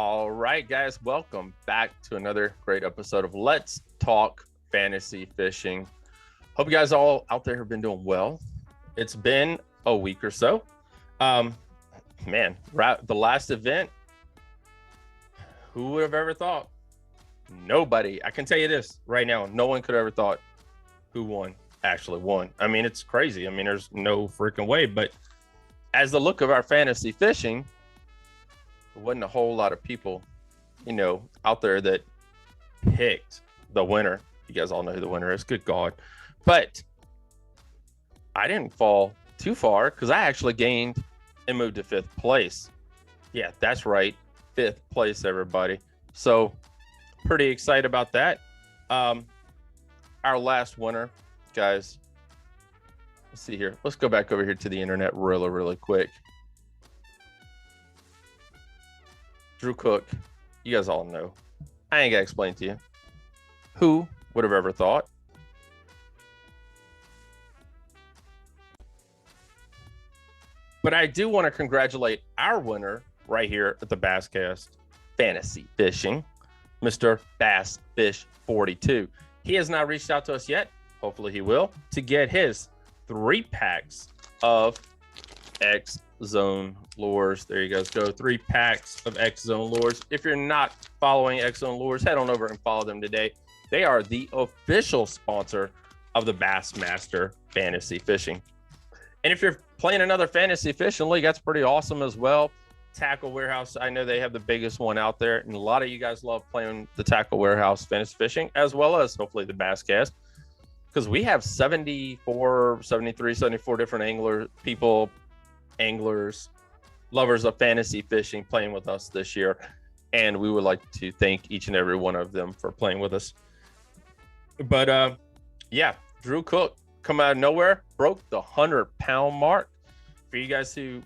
All right, guys, welcome back to another great episode of Let's Talk Fantasy Fishing. Hope you guys all out there have been doing well. It's been a week or so. The last event, who would have ever thought? Nobody. I can tell you this right now, no one could have ever thought who actually won. I mean, it's crazy. I mean, there's no freaking way, but as the look of our fantasy fishing, there wasn't a whole lot of people, out there that picked the winner. You guys all know who the winner is. Good God. But I didn't fall too far because I actually gained and moved to 5th place. Yeah, that's right. 5th place, everybody. So pretty excited about that. Our last winner, guys. Let's see here. Let's go back over here to the internet really quick. Drew Cook, you guys all know. I ain't got to explain to you. Who would have ever thought? But I do want to congratulate our winner right here at the Basscast Fantasy Fishing, Mr. Bass Fish 42. He has not reached out to us yet. Hopefully he will, to get his 3 packs of X Zone lures. There you guys go. 3 packs of X Zone lures. If you're not following X Zone lures, head on over and follow them today. They are the official sponsor of the Bassmaster Fantasy Fishing. And if you're playing another fantasy fishing league, that's pretty awesome as well. Tackle Warehouse, I know they have the biggest one out there, and a lot of you guys love playing the Tackle Warehouse fantasy fishing, as well as hopefully the Basscast, because we have 74 different anglers, lovers of fantasy fishing playing with us this year, and we would like to thank each and every one of them for playing with us. But Drew Cook come out of nowhere, broke the 100-pound mark. For you guys who,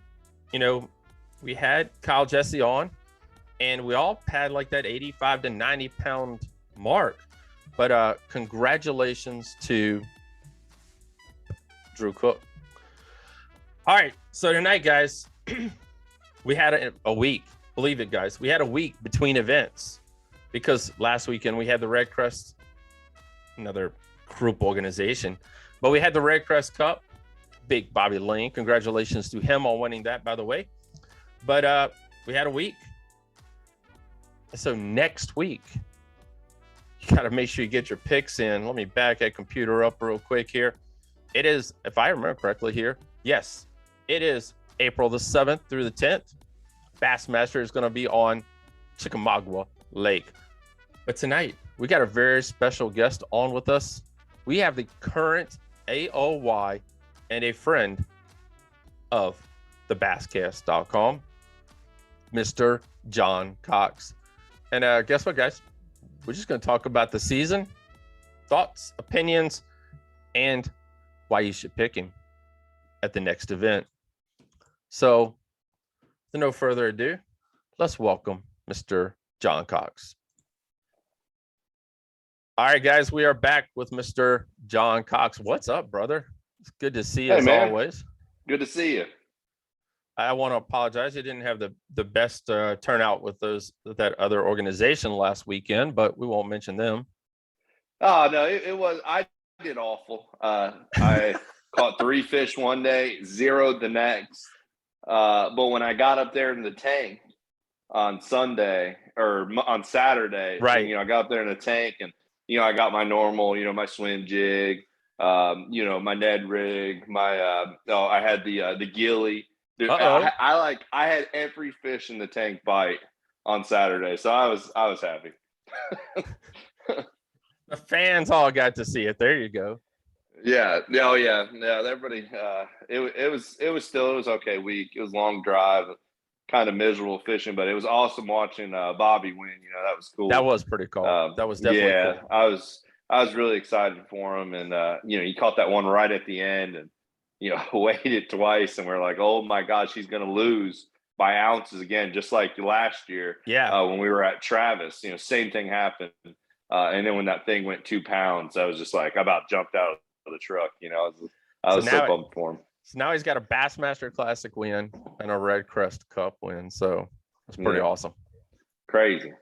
we had Kyle Jesse on, and we all had like that 85 to 90-pound mark. But congratulations to Drew Cook. All right, so tonight, guys, we had a week. Believe it, guys. We had a week between events because last weekend we had the Red Crest, another group organization, but we had the Red Crest Cup. Big Bobby Lane. Congratulations to him on winning that, by the way. But we had a week. So next week, you got to make sure you get your picks in. Let me back that computer up real quick here. It is, if I remember correctly here, yes, it is April the 7th through the 10th. Bassmaster is going to be on Chickamaugua Lake. But tonight, we got a very special guest on with us. We have the current AOY and a friend of the Basscast.com, Mr. John Cox. And guess what, guys? We're just going to talk about the season, thoughts, opinions, and why you should pick him at the next event. So, with no further ado, let's welcome Mr. John Cox. All right, guys, we are back with Mr. John Cox. What's up, brother? It's good to see you as always. Good to see you. I want to apologize. You didn't have the best turnout with that other organization last weekend, but we won't mention them. Oh, no, it was – I did awful. I caught 3 fish one day, 0 the next. But when I got up there in the tank on Sunday or on Saturday, right? And, I got up there in the tank and, I got my normal, my swim jig, my Ned rig, I had the gilly. Dude, I had every fish in the tank bite on Saturday, so I was happy. The fans all got to see it. There you go. Yeah. Everybody. It was okay week. It was a long drive, kind of miserable fishing, but it was awesome watching Bobby win. That was cool. That was pretty cool. That was definitely cool. I was really excited for him, and he caught that one right at the end, and waited twice, and we're like, oh my gosh, he's going to lose by ounces again, just like last year. Yeah. When we were at Travis, same thing happened. And then when that thing went 2 pounds, I was just like, I about jumped out of the truck. I was so pumped for him. So now he's got a Bassmaster Classic win and a Red Crest Cup win. So it's pretty awesome. Crazy.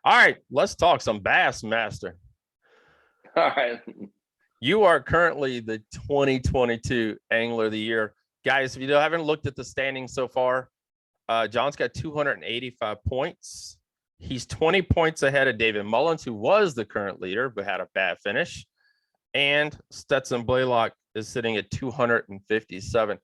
All right, let's talk some Bassmaster. All right. You are currently the 2022 Angler of the Year. Guys, if you haven't looked at the standings so far, John's got 285 points. He's 20 points ahead of David Mullins, who was the current leader, but had a bad finish. And Stetson Blaylock is sitting at 257.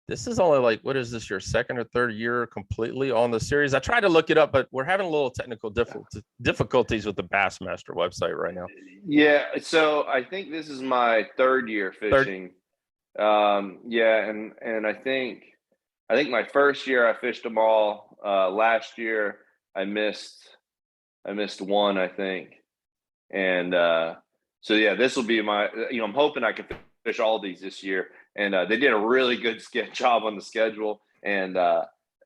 This is only like, what is this, your second or third year completely on the series? I tried to look it up, but we're having a little technical difficulties with the Bassmaster website right now. Yeah, so I think this is my third year fishing. And I think my first year I fished them all. Last year I missed one, I think. And so yeah, this will be my, I'm hoping I can fish all these this year. And they did a really good job on the schedule. And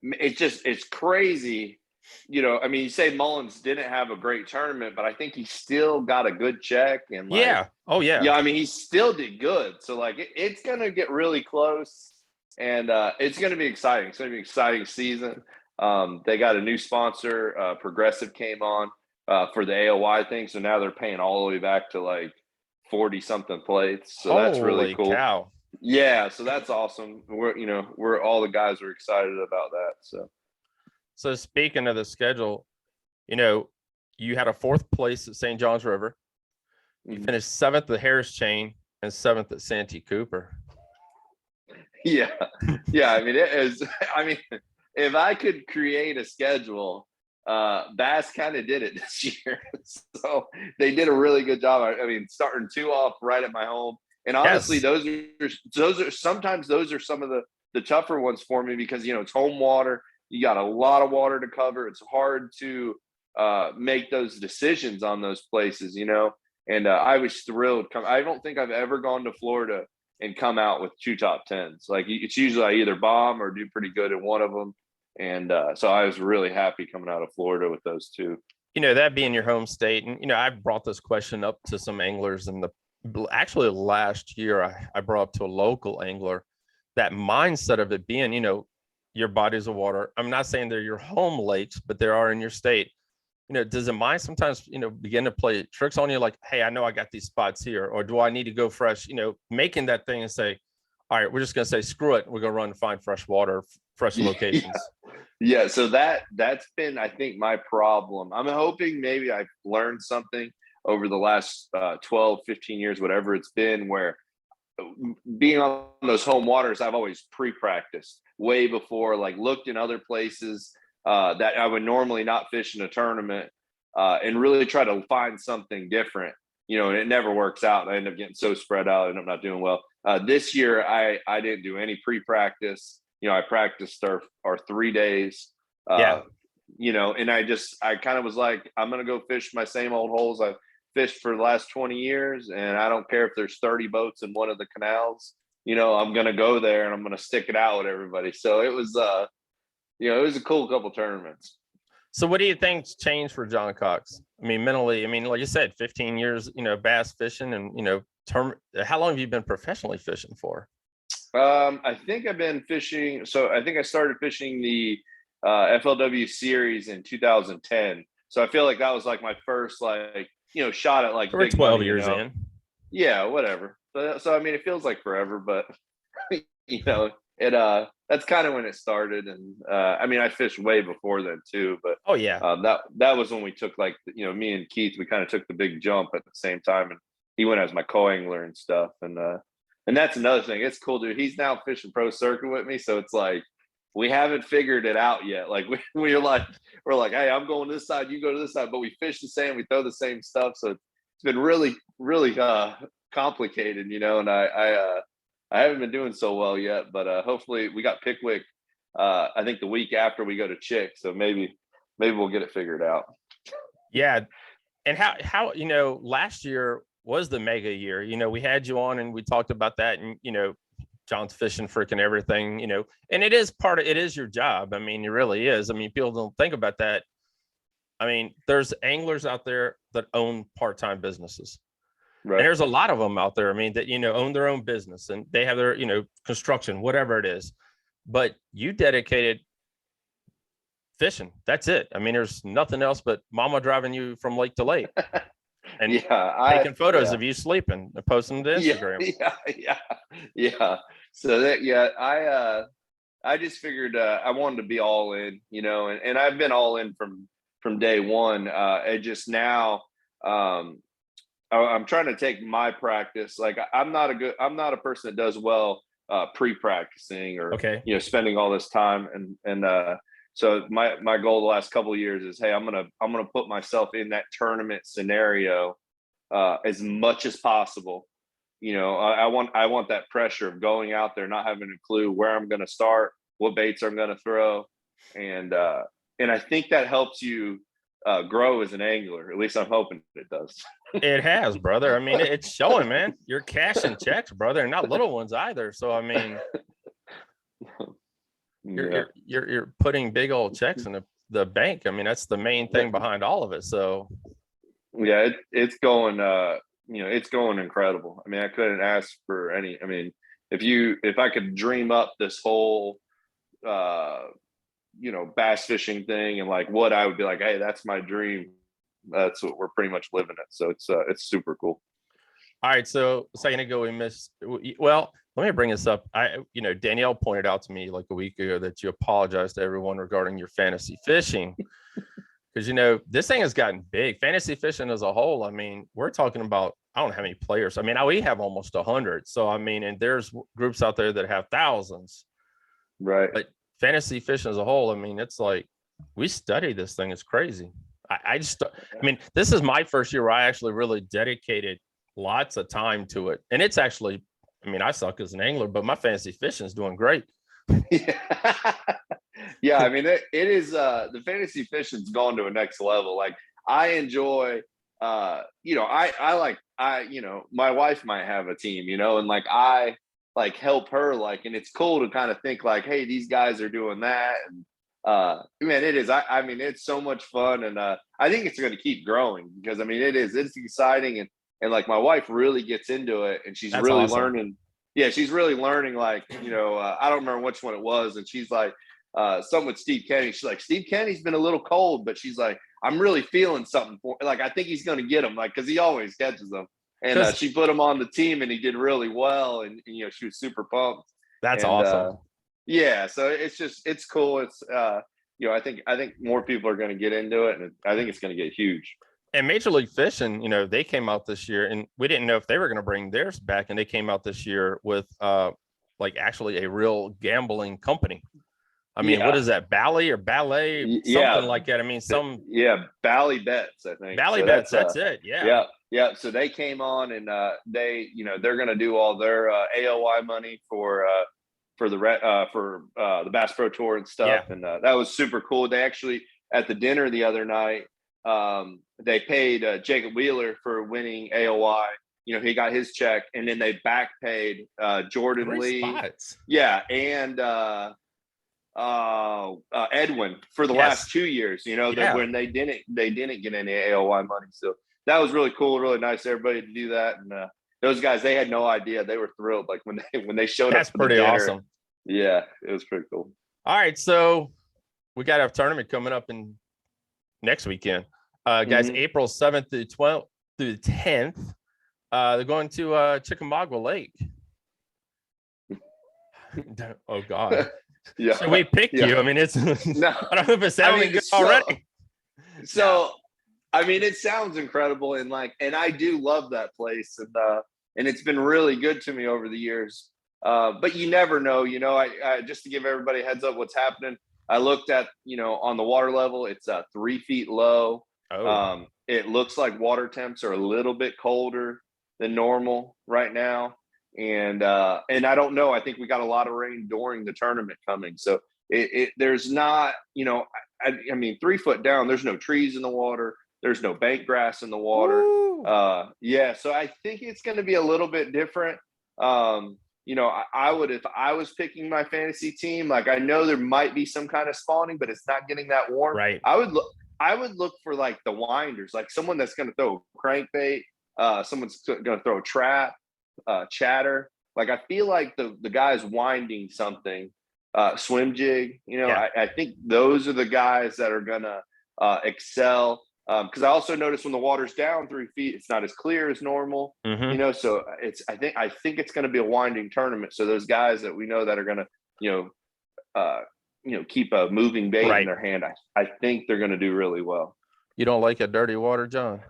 it's crazy. You say Mullins didn't have a great tournament, but I think he still got a good check. And yeah. Oh, yeah. Yeah, he still did good. So, it's going to get really close. And it's going to be exciting. It's going to be an exciting season. They got a new sponsor. Progressive came on for the AOY thing. So now they're paying all the way back to 40-something plates. So that's really cool. Cow. Yeah, so that's awesome. We're all the guys are excited about that. So speaking of the schedule, you had a fourth place at St. John's River. You finished seventh at Harris Chain and seventh at Santee Cooper. Yeah. Yeah. It is. If I could create a schedule, Bass kind of did it this year. So they did a really good job. Starting 2 off right at my home. And honestly, yes, those are sometimes some of the tougher ones for me because, it's home water. You got a lot of water to cover. It's hard to make those decisions on those places, and I was thrilled. I don't think I've ever gone to Florida and come out with 2 top 10s. It's usually I either bomb or do pretty good in one of them. And so I was really happy coming out of Florida with those 2. That being your home state. And, I brought this question up to some anglers actually last year. I brought up to a local angler that mindset of it being, your bodies of water. I'm not saying they're your home lakes, but they are in your state. Does the mind sometimes, begin to play tricks on you? Like, hey, I know I got these spots here, or do I need to go fresh? Making that thing and say, all right, we're just going to say, screw it. We're going to run and find fresh water, fresh locations. Yeah. So that's been, I think, my problem. I'm hoping maybe I've learned something over the last 12, 15 years, whatever it's been, where being on those home waters, I've always pre-practiced way before, looked in other places that I would normally not fish in a tournament and really try to find something different, and it never works out. I end up getting so spread out and I'm not doing well. This year, I didn't do any pre-practice. I practiced our 3 days, and I kind of was like, I'm going to go fish my same old holes I've fished for the last 20 years. And I don't care if there's 30 boats in one of the canals, I'm going to go there and I'm going to stick it out with everybody. So it was, it was a cool couple tournaments. So what do you think's changed for John Cox? Mentally, like you said, 15 years, bass fishing and, how long have you been professionally fishing for? I think I've been fishing. So I think I started fishing the FLW series in 2010. So I feel like that was my first, shot at we're 12 years in. Yeah, whatever. So it feels like forever, but that's kind of when it started. And I fished way before then too, but oh yeah, that was when we took me and Keith, we kind of took the big jump at the same time, and he went as my co-angler and stuff. And that's another thing. It's cool, dude. He's now fishing pro circuit with me, so it's we haven't figured it out yet. We're like, hey, I'm going this side, you go to this side, but we fish the same, we throw the same stuff. So it's been really, really complicated, and I haven't been doing so well yet, but hopefully we got Pickwick. I think the week after we go to Chick, so maybe we'll get it figured out. Yeah, and how last year was the mega year. We had you on and we talked about that, and John's fishing freaking everything, and it is your job. It really is. People don't think about that. There's anglers out there that own part-time businesses. Right. And there's a lot of them out there, that, own their own business and they have their, construction, whatever it is. But you dedicated fishing. That's it. I mean, there's nothing else but mama driving you from lake to lake and taking photos of you sleeping and posting them to Instagram. Yeah. So that, I just figured I wanted to be all in, and I've been all in from day one. And just now, I'm trying to take my practice. Like I'm not a person that does well pre-practicing or spending all this time. And so my goal the last couple of years is, hey, I'm gonna put myself in that tournament scenario as much as possible. I want that pressure of going out there, not having a clue where I'm going to start, what baits I'm going to throw, and I think that helps you grow as an angler. At least I'm hoping it does. It has, brother. I mean, it's showing, man. You're cashing checks, brother, and not little ones either. So I mean, you're putting big old checks in the bank. I mean, that's the main thing behind all of it. So yeah, it's going. It's going incredible. I mean, I couldn't ask for any. I mean, if I could dream up this whole bass fishing thing and like what I would be like, hey, that's my dream. That's what we're pretty much living it. So it's super cool. All right. So a second ago we missed. Well, let me bring this up. Danielle pointed out to me like a week ago that you apologized to everyone regarding your fantasy fishing. Because, this thing has gotten big. Fantasy fishing as a whole, I mean, we're talking about, I don't know how many players. I mean, we have almost 100. So, I mean, and there's groups out there that have thousands. Right. But fantasy fishing as a whole, I mean, it's like we study this thing. It's crazy. I mean, this is my first year where I actually really dedicated lots of time to it. And it's actually, I mean, I suck as an angler, but my fantasy fishing is doing great. Yeah, I mean, it is the fantasy fishing's gone to a next level. Like I enjoy my wife might have a team, and like I like help her, like, and it's cool to kind of think like, hey, these guys are doing that. And man, it is. I mean, it's so much fun, and I think it's going to keep growing because I mean, it's exciting, and like my wife really gets into it, and she's really awesome. Learning. Yeah, she's really learning. Like, I don't remember which one it was, and she's like, something with Steve Kenny. She's like, Steve Kenny's been a little cold, but she's like, I'm really feeling something for. Like, I think he's going to get him, like, because he always catches them. And she put him on the team, and he did really well, and she was super pumped. That's awesome. Yeah, so it's cool. It's I think more people are going to get into it, and I think it's going to get huge. And Major League Fishing, they came out this year, and we didn't know if they were going to bring theirs back, and they came out this year with like actually a real gambling company. I mean, what is that, Bally or Ballet? Something like that. I mean, Bally Bets, I think. Bally Bets, that's it. Yeah. So they came on, and they're going to do all their AOY money for the Bass Pro Tour and stuff. Yeah. And that was super cool. They actually, at the dinner the other night, they paid Jacob Wheeler for winning AOY. He got his check, and then they back paid Jordan Great Lee. Spots. Yeah, and Edwin for the last 2 years. That when they didn't get any AOY money. So that was really cool, really nice of everybody to do that. And those guys, they had no idea. They were thrilled. Like when they showed up. That's pretty awesome. Yeah, it was pretty cool. All right, so we got a tournament coming up in next weekend, guys. April 7th through 12th through the 10th. They're going to Chickamaugua Lake. Oh God. Yeah. So we picked you. I mean, it's no. I don't know if it's sounding good already. So I mean, it sounds incredible, and I do love that place, and it's been really good to me over the years. But you never know, I just to give everybody a heads up what's happening. I looked at, on the water level, it's 3 feet low. Oh. It looks like water temps are a little bit colder than normal right now. And I don't know, I think we got a lot of rain during the tournament coming. So there's not, I mean, 3 foot down, there's no trees in the water. There's no bank grass in the water. So I think it's going to be a little bit different. I would, if I was picking my fantasy team, like I know there might be some kind of spawning, but it's not getting that warm. Right. I would look for like the winders, like someone that's going to throw crankbait, someone's going to throw a trap, chatter. Like I feel like the guy's winding something swim jig. Yeah. I think those are the guys that are gonna excel. Because I also noticed when the water's down 3 feet, it's not as clear as normal. Mm-hmm. So I think it's going to be a winding tournament. So those guys that we know that are going to keep a moving bait in their hand, I think they're going to do really well. You don't like a dirty water, John?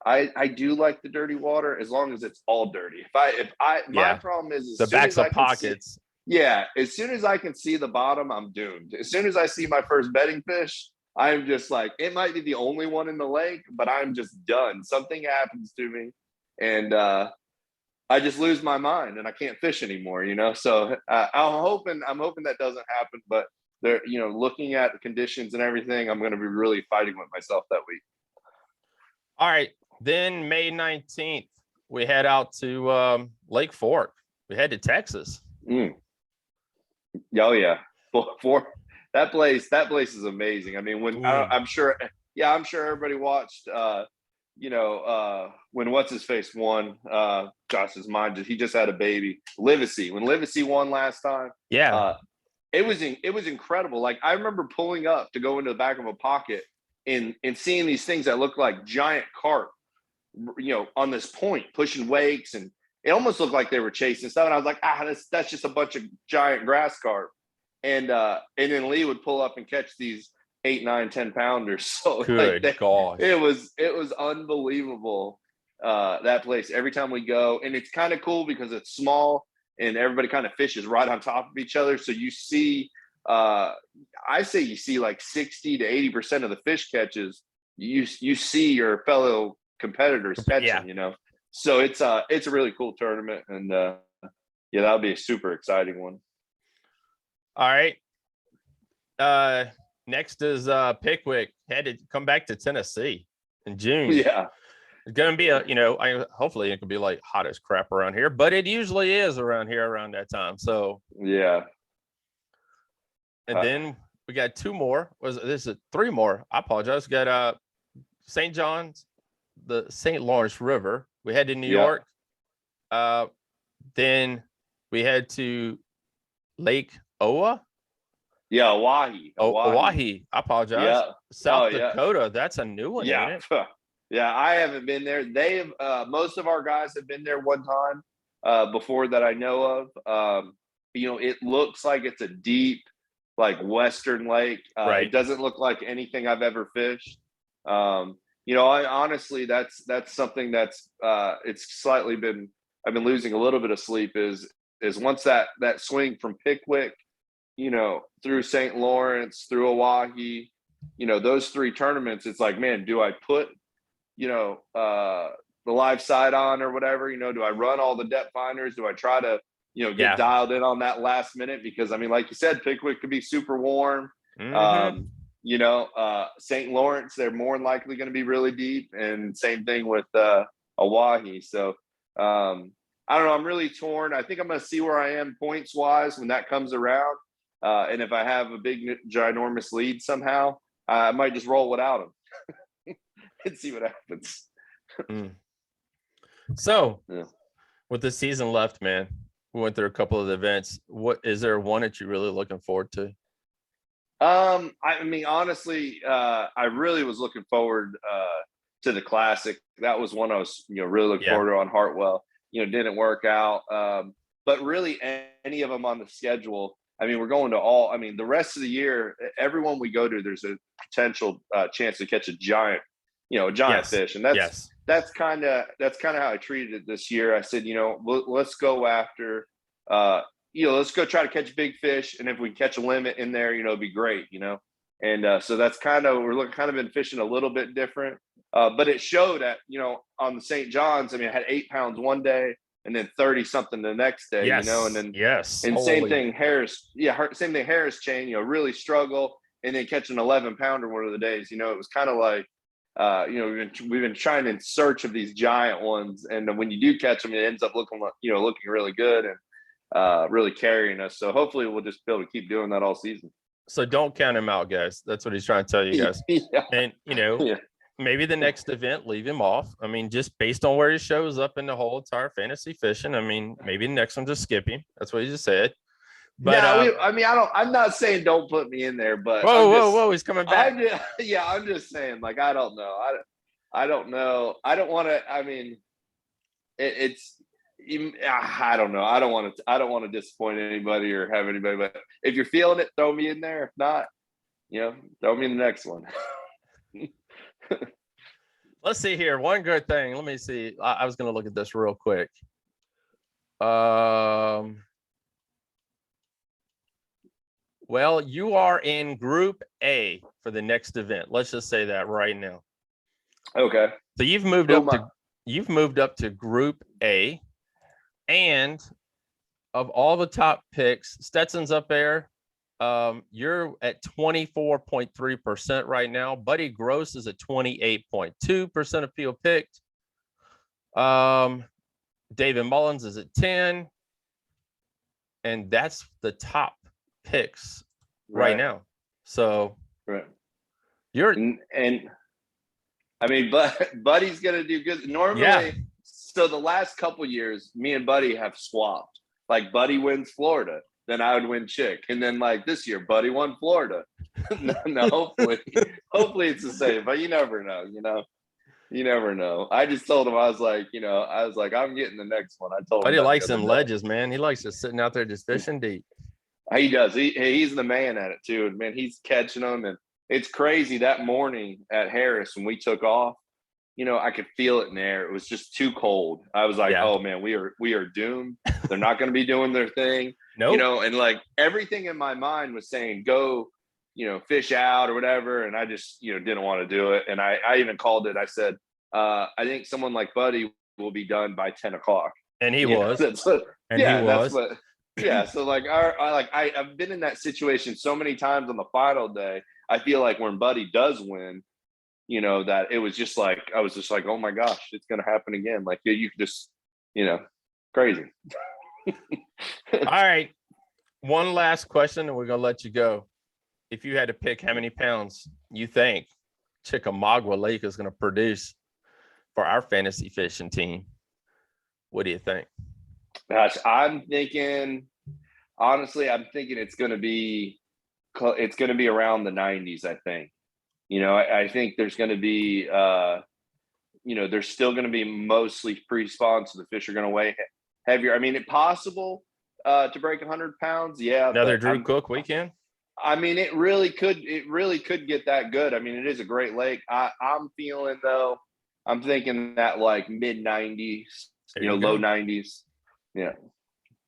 I do like the dirty water as long as it's all dirty. My problem is the backs of pockets. As soon as I can see the bottom, I'm doomed. As soon as I see my first bedding fish, I'm just like, it might be the only one in the lake, but I'm just done. Something happens to me, and I just lose my mind, and I can't fish anymore. So I'm hoping that doesn't happen. But they're, looking at the conditions and everything, I'm going to be really fighting with myself that week. All right. Then May 19th, we head out to Lake Fork. We head to Texas. Oh yeah, that place is amazing. I mean, I'm sure everybody watched. When what's his face won, Josh's mind. He just had a baby, Livesey. When Livesey won last time, it was incredible. Like, I remember pulling up to go into the back of a pocket and seeing these things that looked like giant carp, on this point pushing wakes, and it almost looked like they were chasing stuff. And I was like, that's just a bunch of giant grass carp. And then Lee would pull up and catch these 8, 9, 10 pounders. So gosh, it was unbelievable. That place, every time we go, and it's kind of cool because it's small and everybody kind of fishes right on top of each other. So you see, I say you see like 60 to 80% of the fish catches you see your fellow competitors catching. So it's a really cool tournament, and that'll be a super exciting one. All right. Next is Pickwick. Had to come back to Tennessee in June. Yeah. It's going to be hopefully it can be like hot as crap around here, but it usually is around here around that time. So yeah. And then we got 2 more. This is 3 more. I apologize. We got St. John's, the St. Lawrence River. We head to New York. Then we head to Lake Owa. Yeah, Oahe. Oahe. I apologize. Yeah. South Dakota. That's a new one, yeah. ain't it? Yeah, I haven't been there. They've most of our guys have been there one time before that I know of. It looks like it's a deep, like, western lake. It doesn't look like anything I've ever fished. I honestly, that's something that's it's slightly been, I've been losing a little bit of sleep is once that swing from Pickwick, through St. Lawrence, through Oahe, those 3 tournaments, it's like, man, do I put, the live side on or whatever, do I run all the depth finders? Do I try to, get dialed in on that last minute? Because I mean, like you said, Pickwick could be super warm. Mm-hmm. St. Lawrence, they're more than likely going to be really deep, and same thing with Oahe. So I don't know. I'm really torn. I think I'm going to see where I am points wise when that comes around. And if I have a big, ginormous lead somehow, I might just roll without them and see what happens. So, with the season left, man, we went through a couple of events. What is there one that you're really looking forward to? I mean, honestly, I really was looking forward to the Classic. That was one I was, really looking forward to on Hartwell. Didn't work out. But really, any of them on the schedule. I mean, we're going to all. I mean, the rest of the year, everyone we go to, there's a potential chance to catch a giant fish, and that's kind of how I treated it this year. I said, let's go after. Let's go try to catch big fish, and if we catch a limit in there, it'd be great, And so that's kind of been fishing a little bit different, but it showed at on the St. John's. I mean, I had 8 pounds one day, and then 30 something the next day, and then same thing Harris chain, really struggle, and then catch an 11 pounder one of the days. It was kind of like we've been trying in search of these giant ones, and when you do catch them, it ends up looking really good and really carrying us. So hopefully we'll just be able to keep doing that all season. So don't count him out, guys. That's what he's trying to tell you guys. And maybe the next event, leave him off. I mean, just based on where he shows up in the whole entire fantasy fishing. I mean, maybe the next one just skip him. That's what he just said. But I'm not saying don't put me in there, but whoa, he's coming back. I'm just saying, like, I don't know. I don't know. I don't want to. I mean, it's. I don't know. I don't want to disappoint anybody or have anybody. But if you're feeling it, throw me in there. If not, throw me in the next one. Let's see here. One good thing. Let me see. I was going to look at this real quick. Well, you are in Group A for the next event. Let's just say that right now. Okay. So you've moved up to Group A, and of all the top picks, Stetson's up there. You're at 24.3% right now. Buddy Gross is at 28.2% of field picked. David Mullins is at 10, and that's the top picks right now. So you're and I mean, Buddy's gonna do good. Normally, so the last couple years, me and Buddy have swapped. Like, Buddy wins Florida, then I would win Chick, and then like this year, Buddy won Florida. no, hopefully it's the same, but you never know. You never know. I just told him, I was like, I'm getting the next one. I told him. Buddy likes them ledges, man. He likes just sitting out there just fishing deep. He does. He's the man at it too. And man, he's catching them. And it's crazy. That morning at Harris, when we took off, I could feel it in the air. It was just too cold. I was like, oh man, we are doomed. They're not going to be doing their thing. No. And like everything in my mind was saying, go, fish out or whatever. And I just, didn't want to do it. And I even called it. I said, I think someone like Buddy will be done by 10 o'clock. And he was. Yeah. So like, I've been in that situation so many times on the final day. I feel like when Buddy does win, that it was just like, I was just like, oh my gosh, it's going to happen again. Like, you just, crazy. All right. One last question and we're going to let you go. If you had to pick how many pounds you think Chickamaugua Lake is going to produce for our fantasy fishing team, what do you think? Gosh, honestly, I'm thinking it's going to be around the 90s. I think, I think there's going to be, there's still going to be mostly pre-spawn, so the fish are going to weigh heavier. I mean, it's possible to break 100 pounds. Yeah. Another Drew Cook weekend. I mean, it really could get that good. I mean, it is a great lake. I'm feeling though, I'm thinking that like mid 90s, low 90s. Yeah,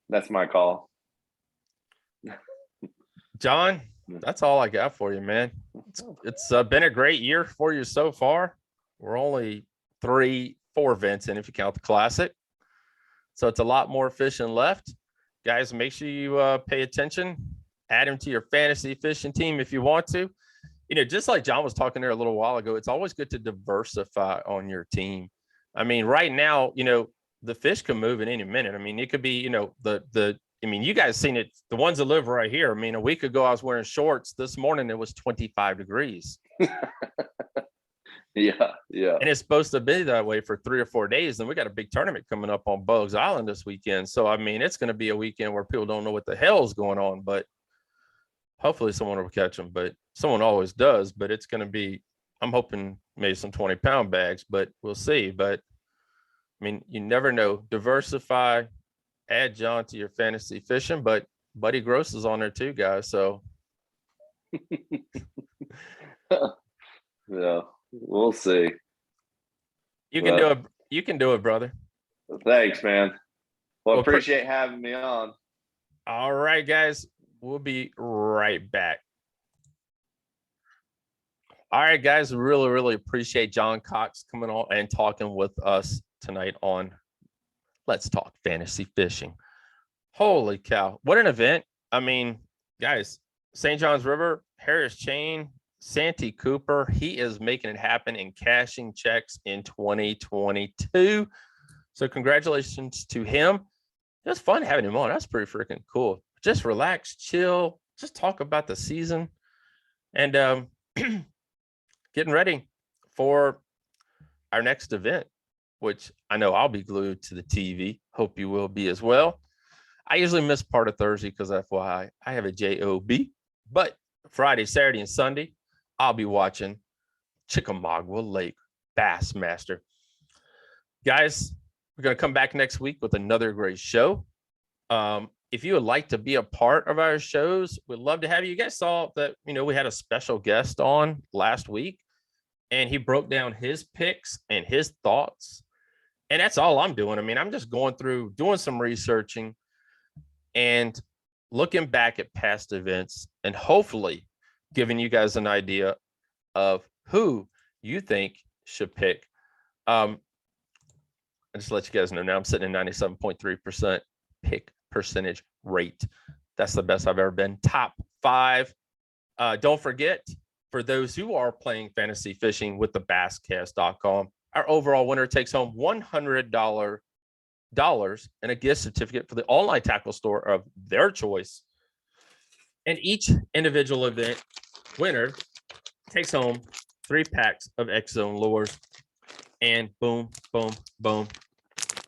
that's my call. John, that's all I got for you, man. It's been a great year for you so far. We're only 4 events in if you count the Classic. So it's a lot more fishing left. Guys, make sure you pay attention. Add him to your fantasy fishing team if you want to. Just like John was talking there a little while ago, it's always good to diversify on your team. I mean, right now, the fish can move at any minute. I mean, it could be, you guys seen it. The ones that live right here. I mean, a week ago, I was wearing shorts. This morning, it was 25 degrees. Yeah. And it's supposed to be that way for 3 or 4 days. And we got a big tournament coming up on Bugs Island this weekend. So, I mean, it's going to be a weekend where people don't know what the hell is going on, but hopefully someone will catch them. But someone always does. But it's going to be, I'm hoping maybe some 20-pound bags, but we'll see. But I mean, you never know. Diversify, add John to your fantasy fishing, but Buddy Gross is on there too, guys. So yeah, we'll see. You can do it. You can do it, brother. Thanks, man. Well, appreciate having me on. All right, guys. We'll be right back. All right, guys. Really, really appreciate John Cox coming on and talking with us tonight on Let's Talk Fantasy Fishing. Holy cow. What an event. I mean, guys, St. John's River, Harris Chain, Santee Cooper, he is making it happen and cashing checks in 2022. So congratulations to him. It was fun having him on. That's pretty freaking cool. Just relax, chill, just talk about the season and getting ready for our next event, which I know I'll be glued to the TV. Hope you will be as well. I usually miss part of Thursday because FYI, I have a job. But Friday, Saturday, and Sunday, I'll be watching Chickamaugua Lake Bassmaster. Guys, we're going to come back next week with another great show. If you would like to be a part of our shows, we'd love to have you. You guys saw that, we had a special guest on last week, and he broke down his picks and his thoughts. And that's all I'm doing. I mean, I'm just going through, doing some researching and looking back at past events and hopefully giving you guys an idea of who you think should pick. I just let you guys know now I'm sitting at 97.3% pick percentage rate. That's the best I've ever been. Top 5. Don't forget, for those who are playing fantasy fishing with the basscast.com, our overall winner takes home $100 and a gift certificate for the online tackle store of their choice. And each individual event winner takes home 3 packs of X Zone lures. And boom, boom, boom.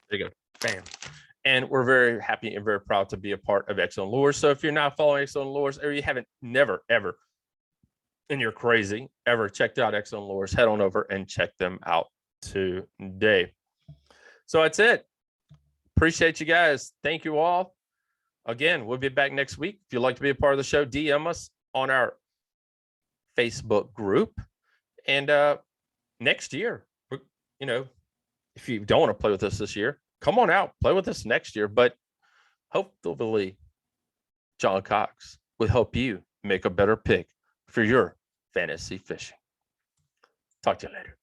There you go. Bam. And we're very happy and very proud to be a part of X Zone Lures. So if you're not following X Zone Lures, or you haven't never, ever, and you're crazy, ever checked out X Zone Lures, head on over and check them out today. So that's it. Appreciate you guys. Thank you all. Again, we'll be back next week. If you'd like to be a part of the show, DM us on our Facebook group. And next year, if you don't want to play with us this year, come on out, play with us next year. But hopefully, John Cox will help you make a better pick for your fantasy fishing. Talk to you later.